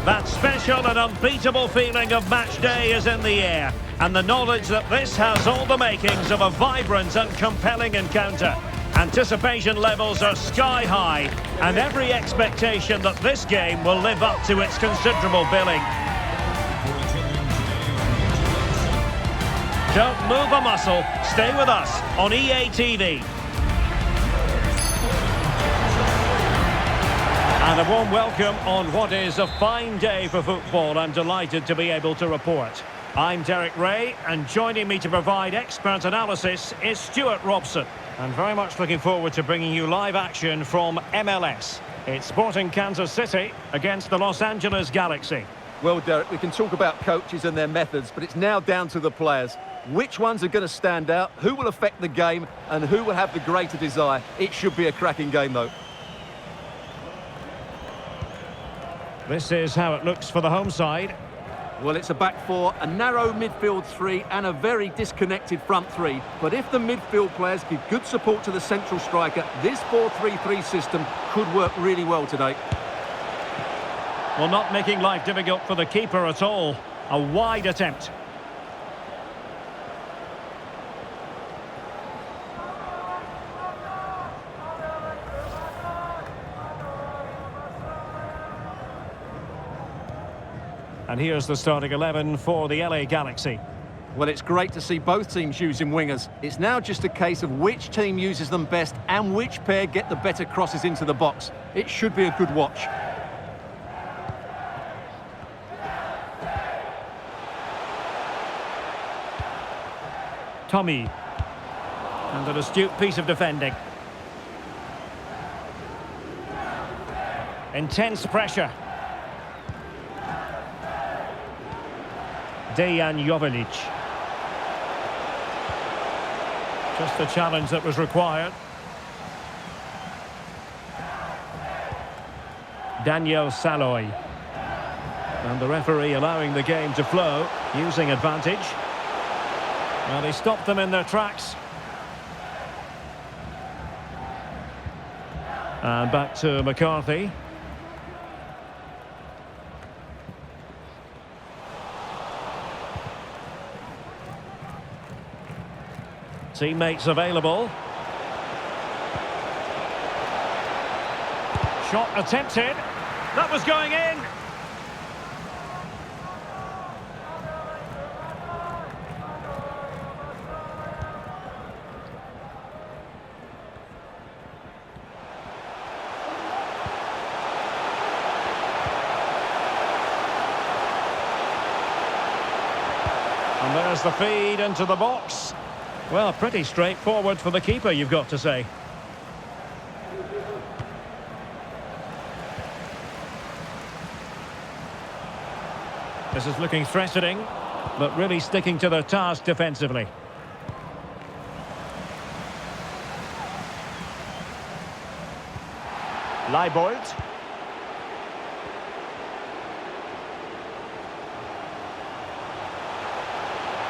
That special and unbeatable feeling of match day is in the air, and the knowledge that this has all the makings of a vibrant and compelling encounter. Anticipation levels are sky high, and every expectation that this game will live up to its considerable billing. Don't move a muscle, stay with us on EA TV. And a warm welcome on what is a fine day for football. I'm delighted to be able to report. I'm Derek Ray, and joining me to provide expert analysis is Stuart Robson. And very much looking forward to bringing you live action from MLS. It's Sporting Kansas City against the Los Angeles Galaxy. Well, Derek, we can talk about coaches and their methods, but it's now down to the players. Which ones are going to stand out, who will affect the game, and who will have the greater desire? It should be a cracking game, though. This is how it looks for the home side. Well, it's a back four, a narrow midfield three, and a very disconnected front three. But if the midfield players give good support to the central striker, this 4-3-3 system could work really well today. Well, not making life difficult for the keeper at all. A wide attempt. And here's the starting 11 for the LA Galaxy. Well, it's great to see both teams using wingers. It's now just a case of which team uses them best and which pair get the better crosses into the box. It should be a good watch. Tommy. And an astute piece of defending. Intense pressure. Dejan Jovalic. Just the challenge that was required. Daniel Saloy. And the referee allowing the game to flow, using advantage. Well, he stopped them in their tracks. And back to McCarthy. Teammates available. Shot attempted. That was going in. And there's the feed into the box. Well, pretty straightforward for the keeper, you've got to say. This is looking threatening, but really sticking to their task defensively. Leibold.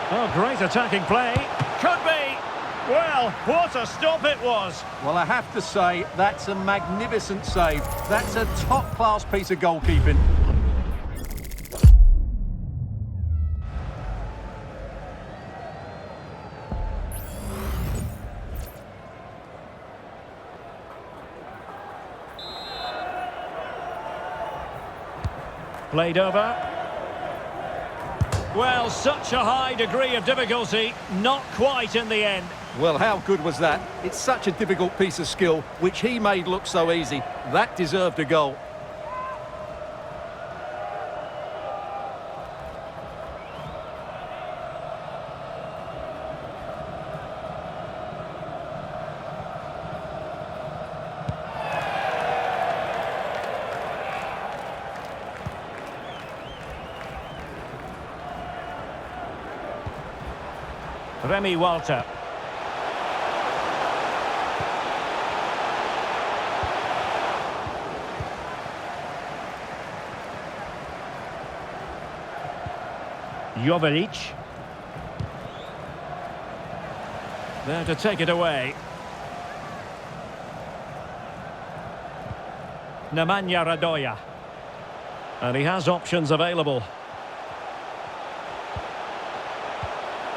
Oh, great attacking play. Could be. Well, what a stop it was. Well, I have to say, that's a magnificent save. That's a top-class piece of goalkeeping. Played over. Well, such a high degree of difficulty, not quite in the end. Well, how good was that? It's such a difficult piece of skill, which he made look so easy. That deserved a goal. Remy Walter. Jovalic. There to take it away. Nemanja Radoja. And he has options available.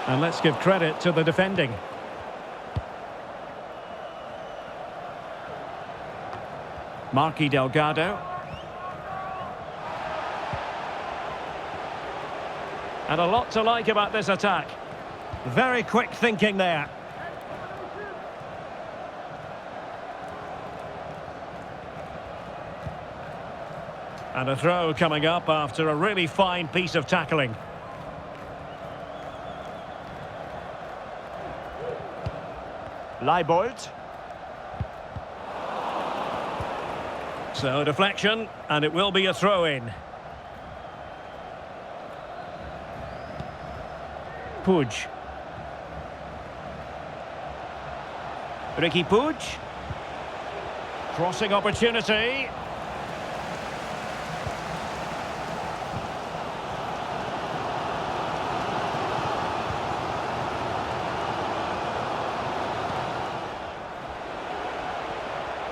And let's give credit to the defending. Marky Delgado. And a lot to like about this attack. Very quick thinking there. And a throw coming up after a really fine piece of tackling. Leibold. So deflection, and it will be a throw-in. Puig. Riqui Puig. Crossing opportunity.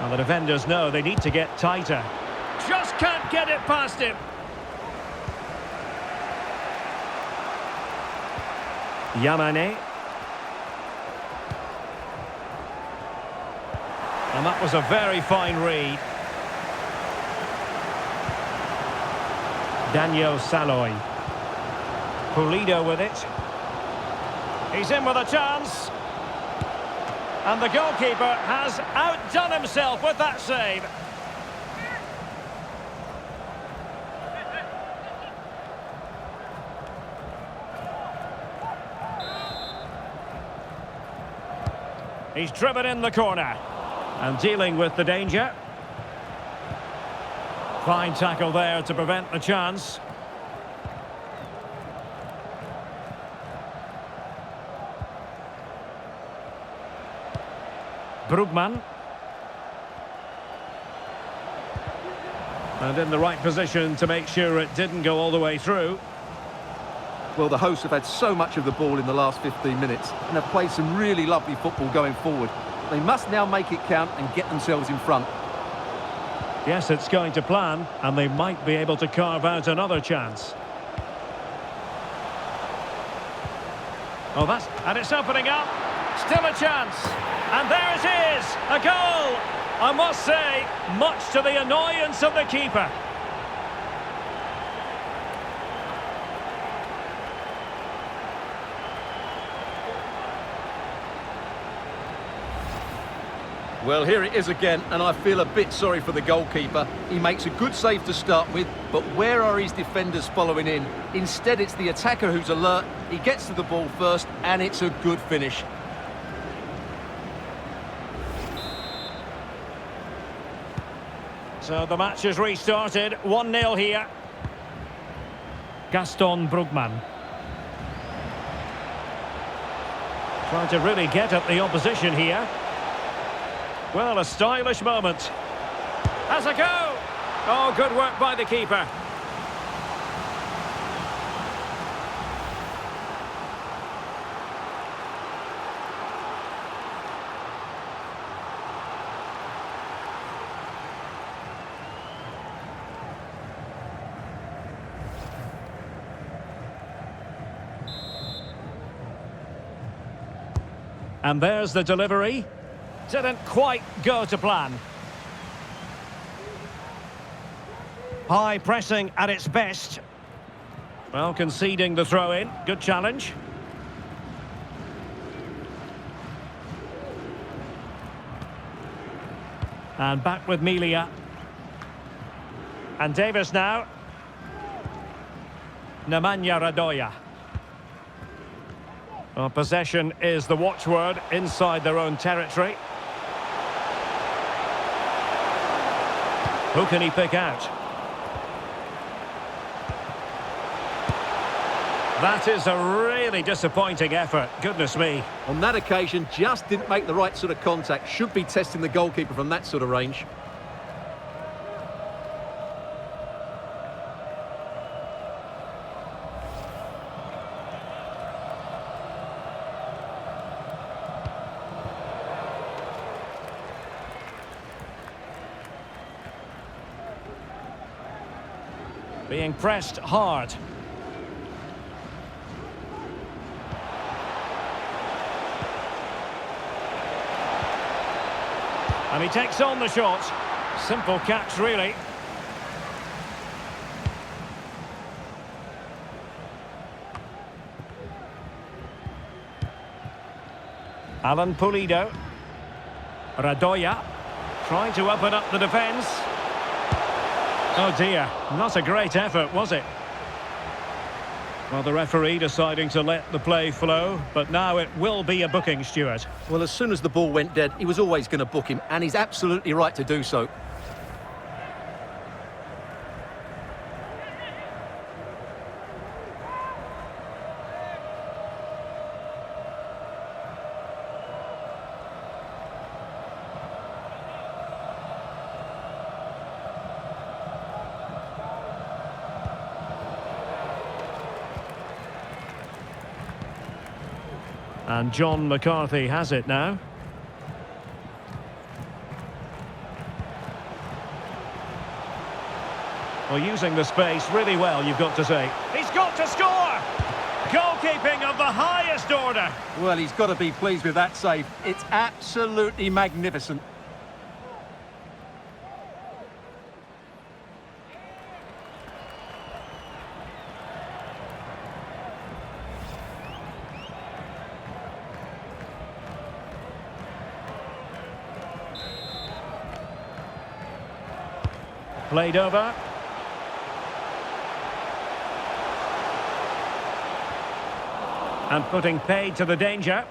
And the defenders know they need to get tighter. Just can't get it past him. Yamane. And that was a very fine read. Daniel Saloy. Pulido with it. He's in with a chance. And the goalkeeper has outdone himself with that save. He's driven in the corner. And dealing with the danger. Fine tackle there to prevent the chance. Brugman. And in the right position to make sure it didn't go all the way through. Well, the hosts have had so much of the ball in the last 15 minutes and have played some really lovely football going forward. They must now make it count and get themselves in front. Yes, it's going to plan, and they might be able to carve out another chance. Oh, and it's opening up. Still a chance. And there it is, a goal! I must say, much to the annoyance of the keeper. Well, here it is again, and I feel a bit sorry for the goalkeeper. He makes a good save to start with, but where are his defenders following in? Instead, it's the attacker who's alert. He gets to the ball first, and it's a good finish. So the match has restarted, 1-0 here. Gaston Brugman. Trying to really get at the opposition here. Well, a stylish moment. Has a go! Oh, good work by the keeper. And there's the delivery. Didn't quite go to plan. High pressing at its best. Well, conceding the throw-in. Good challenge. And back with Melia. And Davis now. Nemanja Radoja. Well, possession is the watchword inside their own territory. Who can he pick out? That is a really disappointing effort. Goodness me. On that occasion, just didn't make the right sort of contact. Should be testing the goalkeeper from that sort of range. Being pressed hard. And he takes on the shot. Simple catch, really. Alan Pulido. Radoja. Trying to open up the defence. Oh dear, not a great effort, was it? Well, the referee deciding to let the play flow, but now it will be a booking, Stuart. Well, as soon as the ball went dead, he was always going to book him, and he's absolutely right to do so. And John McCarthy has it now. Well, using the space really well, you've got to say. He's got to score! Goalkeeping of the highest order. Well, he's got to be pleased with that save. It's absolutely magnificent. Played over. And putting paid to the danger.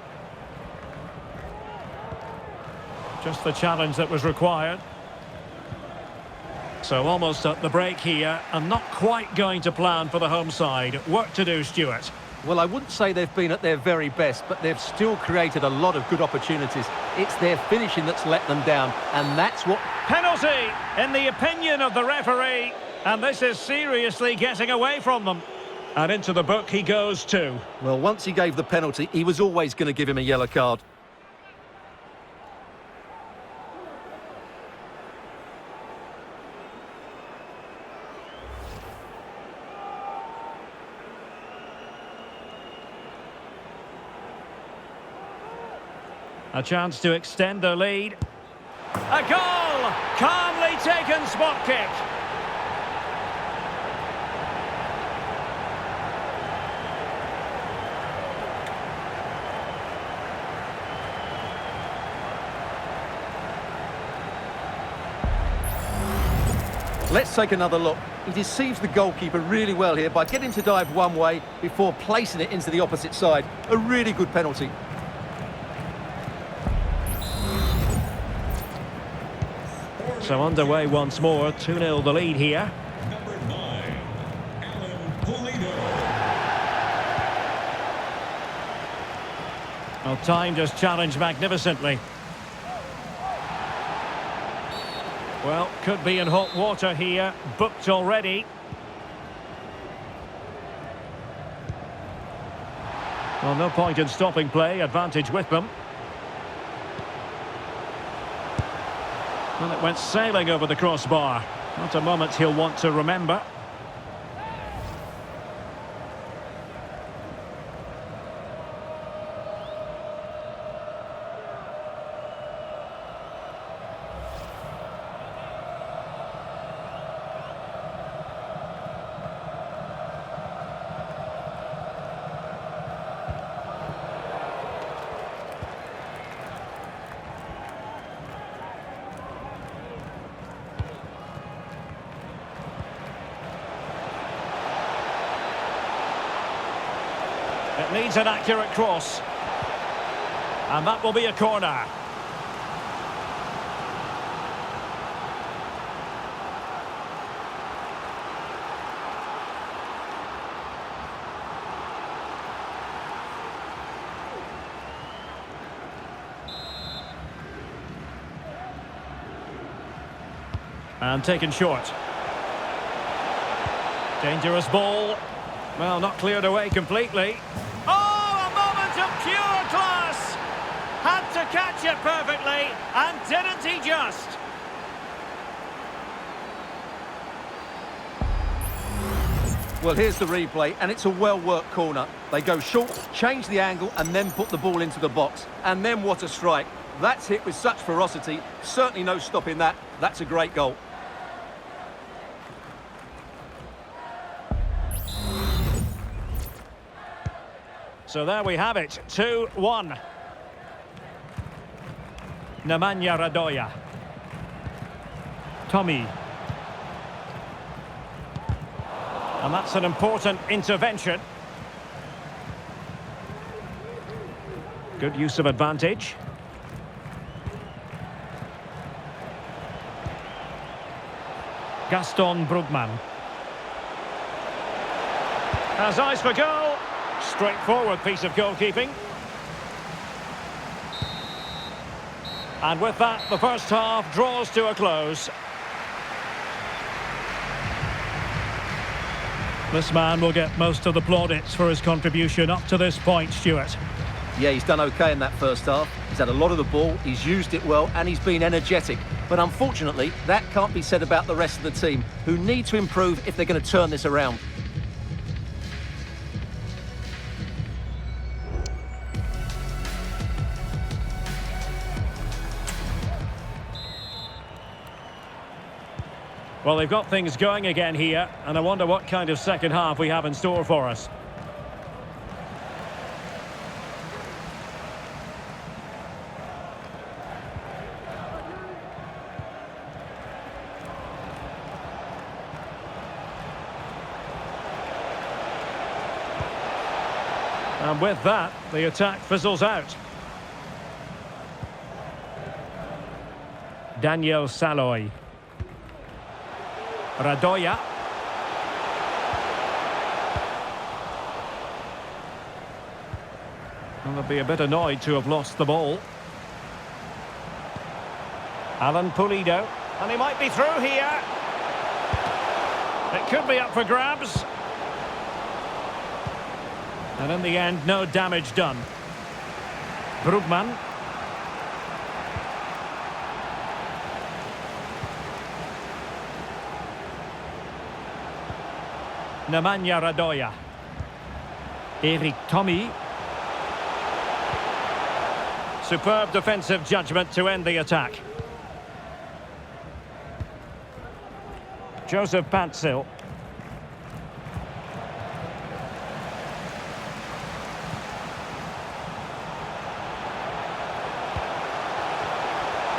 Just the challenge that was required. So almost at the break here, and not quite going to plan for the home side. Work to do, Stuart. Well, I wouldn't say they've been at their very best, but they've still created a lot of good opportunities. It's their finishing that's let them down, and that's what... Penalty, in the opinion of the referee, and this is seriously getting away from them. And into the book he goes too. Well, once he gave the penalty, he was always going to give him a yellow card. A chance to extend their lead. A goal! Calmly taken spot kick. Let's take another look. He deceives the goalkeeper really well here by getting to dive one way before placing it into the opposite side. A really good penalty. So underway once more, 2-0 the lead here. Number 9, Alan Pulido. Well, time just challenged magnificently. Well, could be in hot water here, booked already. Well, no point in stopping play, advantage with them. Well, it went sailing over the crossbar. Not a moment he'll want to remember. It needs an accurate cross. And that will be a corner. And taken short. Dangerous ball. Well, not cleared away completely. Oh, a moment of pure class! Had to catch it perfectly, and didn't he just? Well, here's the replay, and it's a well-worked corner. They go short, change the angle, and then put the ball into the box. And then what a strike. That's hit with such ferocity. Certainly no stopping that. That's a great goal. So there we have it, 2-1. Nemanja Radoja. Tommy. And that's an important intervention. Good use of advantage. Gaston Brugman. Has eyes for goal. Straightforward piece of goalkeeping. And with that, the first half draws to a close. This man will get most of the plaudits for his contribution up to this point, Stuart. Yeah, he's done okay in that first half. He's had a lot of the ball, he's used it well, and he's been energetic. But unfortunately, that can't be said about the rest of the team, who need to improve if they're going to turn this around. Well, they've got things going again here, and I wonder what kind of second half we have in store for us. And with that, the attack fizzles out. Daniel Saloy. Radoja. Well, they'll be a bit annoyed to have lost the ball. Alan Pulido. And he might be through here. It could be up for grabs. And in the end, no damage done. Brugman. Nemanja Radoja. Eric Tommy. Superb defensive judgment to end the attack. Joseph Patzil.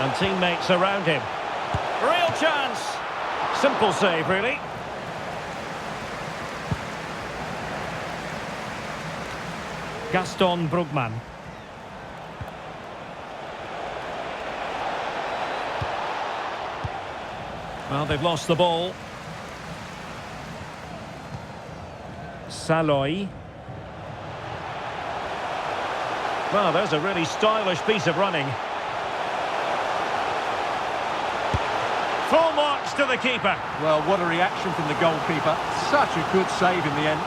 And teammates around him. Real chance. Simple save, really. Gaston Brugman. Well, they've lost the ball. Saloy. Well, there's a really stylish piece of running. Full marks to the keeper. Well, what a reaction from the goalkeeper. Such a good save in the end.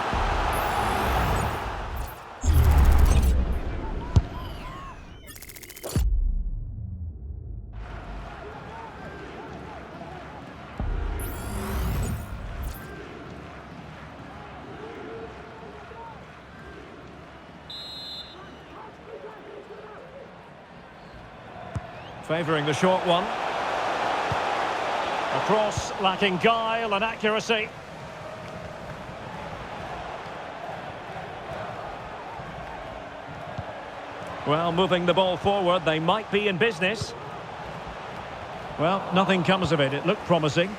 Favouring the short one. A cross lacking guile and accuracy. Well, moving the ball forward, they might be in business. Well, nothing comes of it. It looked promising.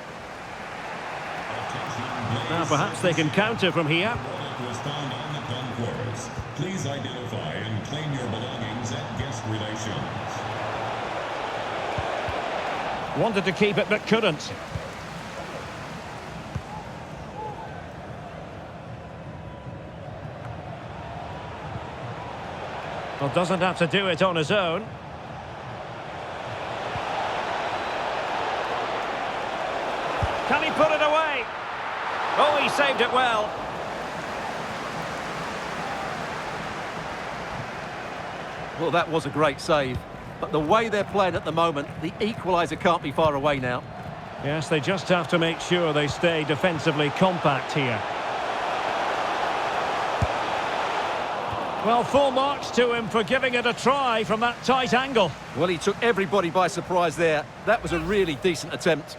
Now perhaps they can counter from here. Was found on the concourse. Please identify and claim your belongings at guest relations. Wanted to keep it but couldn't. Well, doesn't have to do it on his own. Can he put it away? Oh, he saved it well. Well, that was a great save. But the way they're playing at the moment, the equaliser can't be far away now. Yes, they just have to make sure they stay defensively compact here. Well, full marks to him for giving it a try from that tight angle. Well, he took everybody by surprise there. That was a really decent attempt.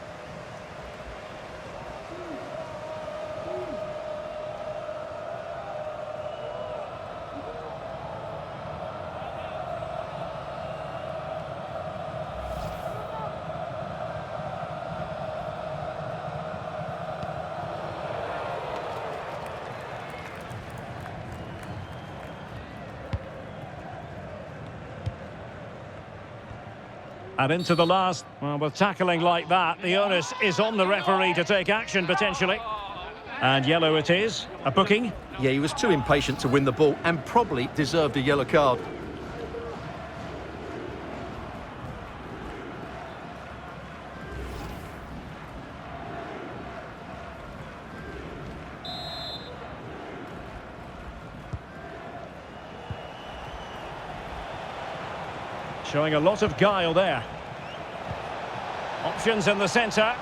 And into the last, well, with tackling like that, the onus is on the referee to take action, potentially. And yellow it is, a booking. Yeah, he was too impatient to win the ball and probably deserved a yellow card. Showing a lot of guile there. Options in the centre.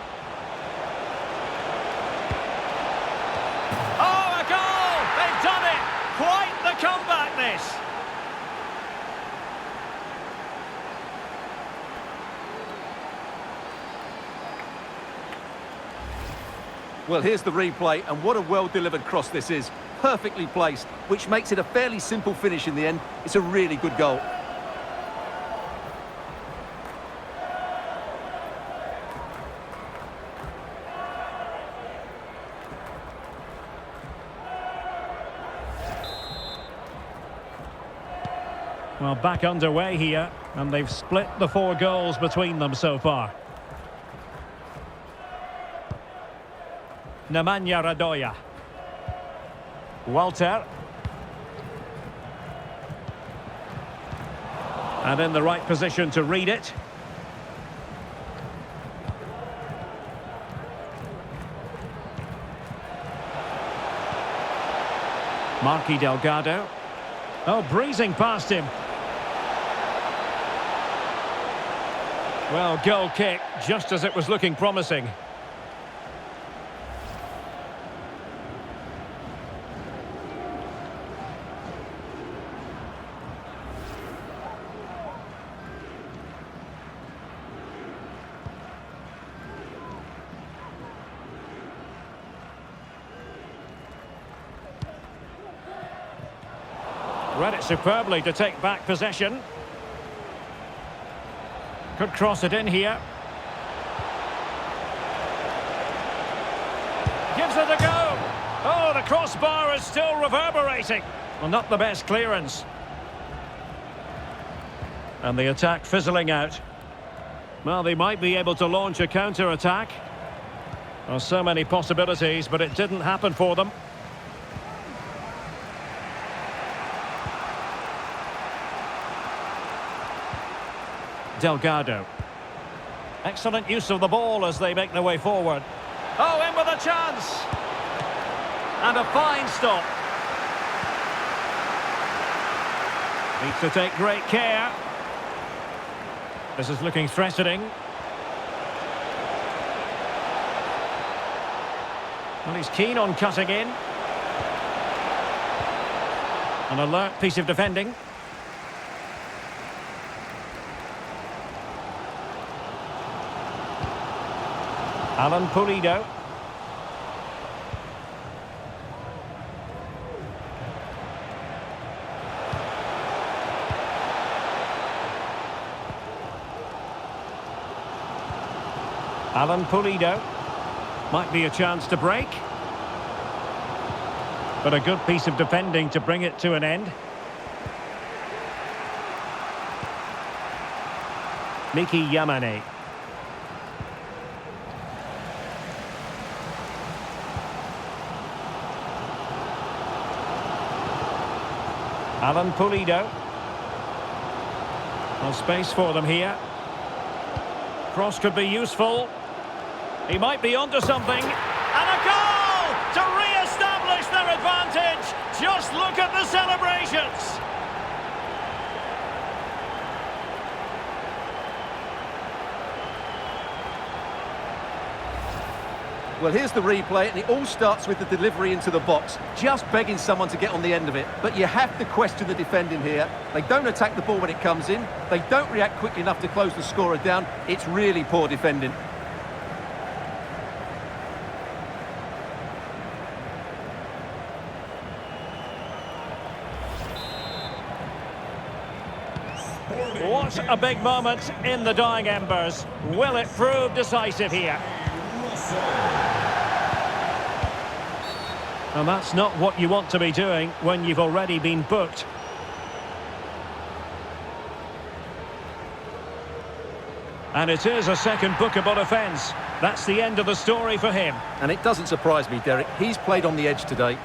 Oh, a goal! They've done it! Quite the comeback, this! Well, here's the replay, and what a well-delivered cross this is. Perfectly placed, which makes it a fairly simple finish in the end. It's a really good goal. Well, back underway here, and they've split the 4 goals between them so far. Nemanja Radoja. Walter. And in the right position to read it. Marky Delgado. Oh, breezing past him. Well, goal kick, just as it was looking promising. Read it superbly to take back possession. Could cross it in here. Gives it a go. Oh, the crossbar is still reverberating. Well, not the best clearance. And the attack fizzling out. Well, they might be able to launch a counter-attack. Well, so many possibilities, but it didn't happen for them. Delgado. Excellent use of the ball as they make their way forward. Oh, in with a chance! And a fine stop. Needs to take great care. This is looking threatening. Well, he's keen on cutting in. An alert piece of defending. Alan Pulido. Alan Pulido. Might be a chance to break. But a good piece of defending to bring it to an end. Miki Yamane. Alan Pulido. No space for them here. Cross could be useful. He might be onto something. And a goal to re-establish their advantage. Just look at the celebrations. Well, here's the replay, and it all starts with the delivery into the box. Just begging someone to get on the end of it. But you have to question the defending here. They don't attack the ball when it comes in. They don't react quickly enough to close the scorer down. It's really poor defending. What a big moment in the dying embers. Will it prove decisive here? And that's not what you want to be doing when you've already been booked. And it is a second bookable offence. That's the end of the story for him. And it doesn't surprise me, Derek. He's played on the edge today.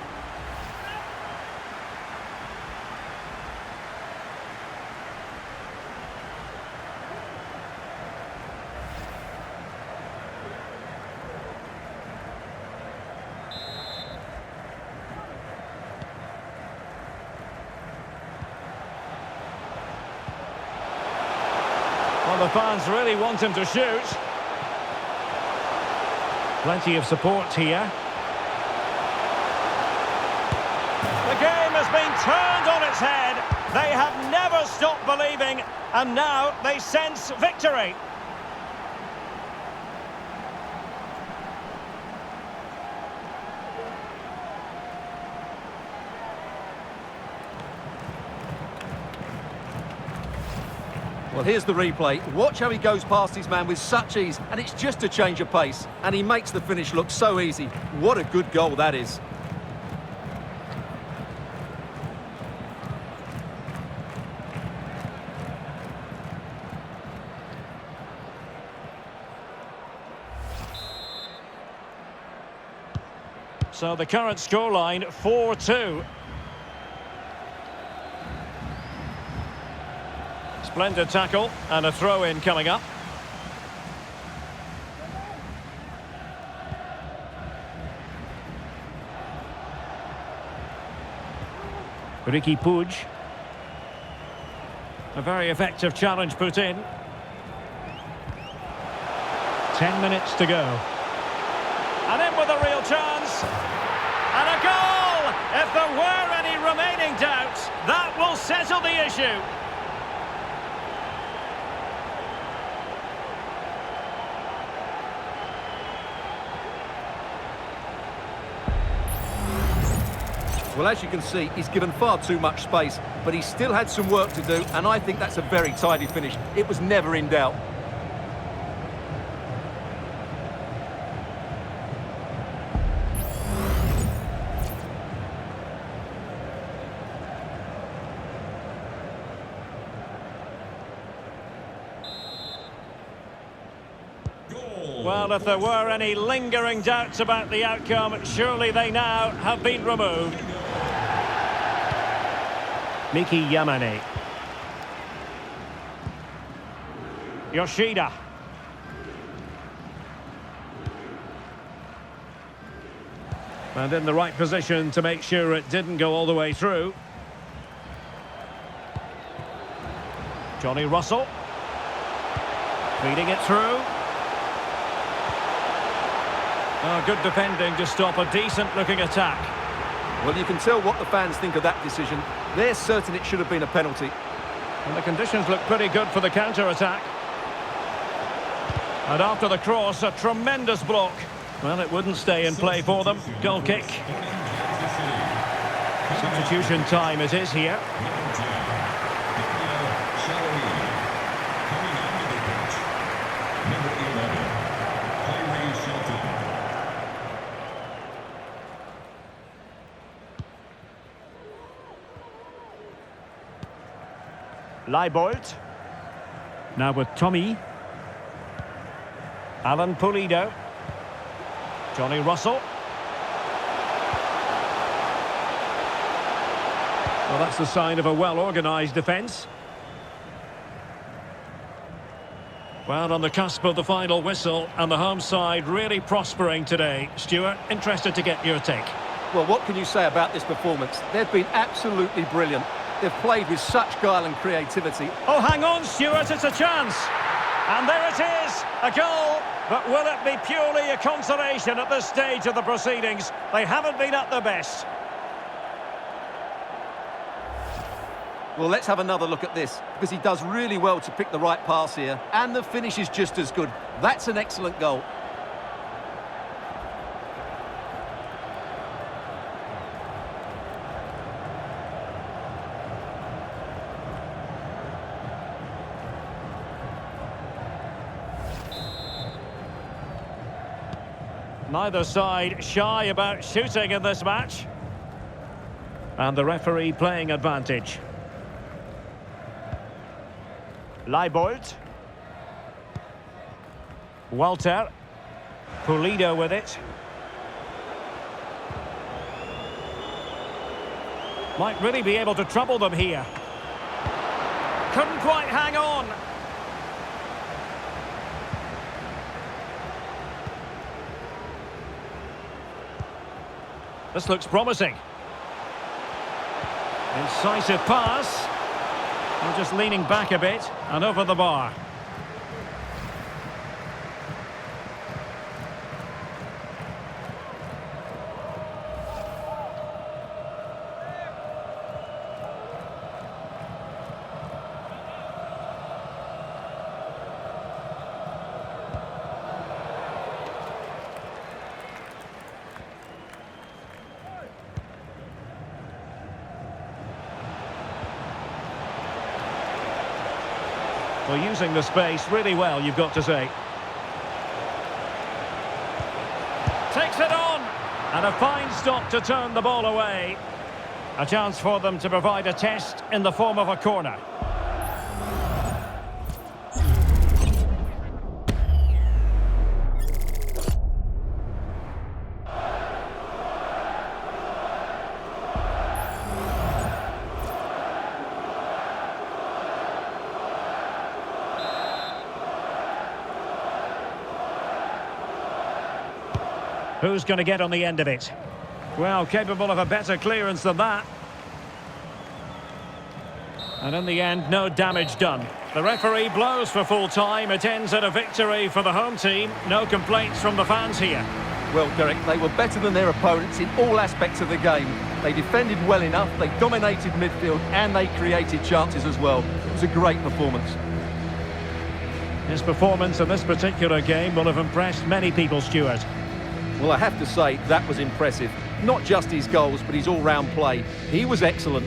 Well, the fans really want him to shoot. Plenty of support here. The game has been turned on its head. They have never stopped believing, and now they sense victory. Well, here's the replay. Watch how he goes past his man with such ease, and it's just a change of pace. And he makes the finish look so easy. What a good goal that is. So the current scoreline, 4-2. Splendid tackle and a throw-in coming up. Riqui Puig. A very effective challenge put in. 10 minutes to go. And in with a real chance. And a goal! If there were any remaining doubts, that will settle the issue. Well, as you can see, he's given far too much space, but he still had some work to do, and I think that's a very tidy finish. It was never in doubt. Well, if there were any lingering doubts about the outcome, surely they now have been removed. Miki Yamane. Yoshida. And in the right position to make sure it didn't go all the way through. Johnny Russell. Feeding it through. Oh, good defending to stop a decent-looking attack. Well, you can tell what the fans think of that decision. They're certain it should have been a penalty. And the conditions look pretty good for the counter-attack. And after the cross, a tremendous block. Well, it wouldn't stay in play for them. Goal kick. Substitution time it is here. Leibold. Now with Tommy. Alan Pulido. Johnny Russell. Well, that's the sign of a well-organised defence. Well, on the cusp of the final whistle, and the home side really prospering today. Stuart, interested to get your take. Well, what can you say about this performance? They've been absolutely brilliant. They've played with such guile and creativity. Oh, hang on, Stuart, it's a chance. And there it is, a goal But will it be purely a consolation at this stage of the proceedings? They haven't been at their best. Well, let's have another look at this, because he does really well to pick the right pass here, and the finish is just as good. That's an excellent goal. Neither side shy about shooting in this match. And the referee playing advantage. Leibold. Walter. Pulido with it. Might really be able to trouble them here. Couldn't quite hang on. This looks promising. Incisive pass. We're just leaning back a bit and over the bar. Well, using the space really well, you've got to say. Takes it on! And a fine stop to turn the ball away. A chance for them to provide a test in the form of a corner. Who's going to get on the end of it? Well, capable of a better clearance than that. And in the end, no damage done. The referee blows for full time. It ends at a victory for the home team. No complaints from the fans here. Well, Derek, they were better than their opponents in all aspects of the game. They defended well enough, they dominated midfield, and they created chances as well. It was a great performance. His performance in this particular game will have impressed many people, Stuart. Well, I have to say, that was impressive. Not just his goals, but his all-round play. He was excellent.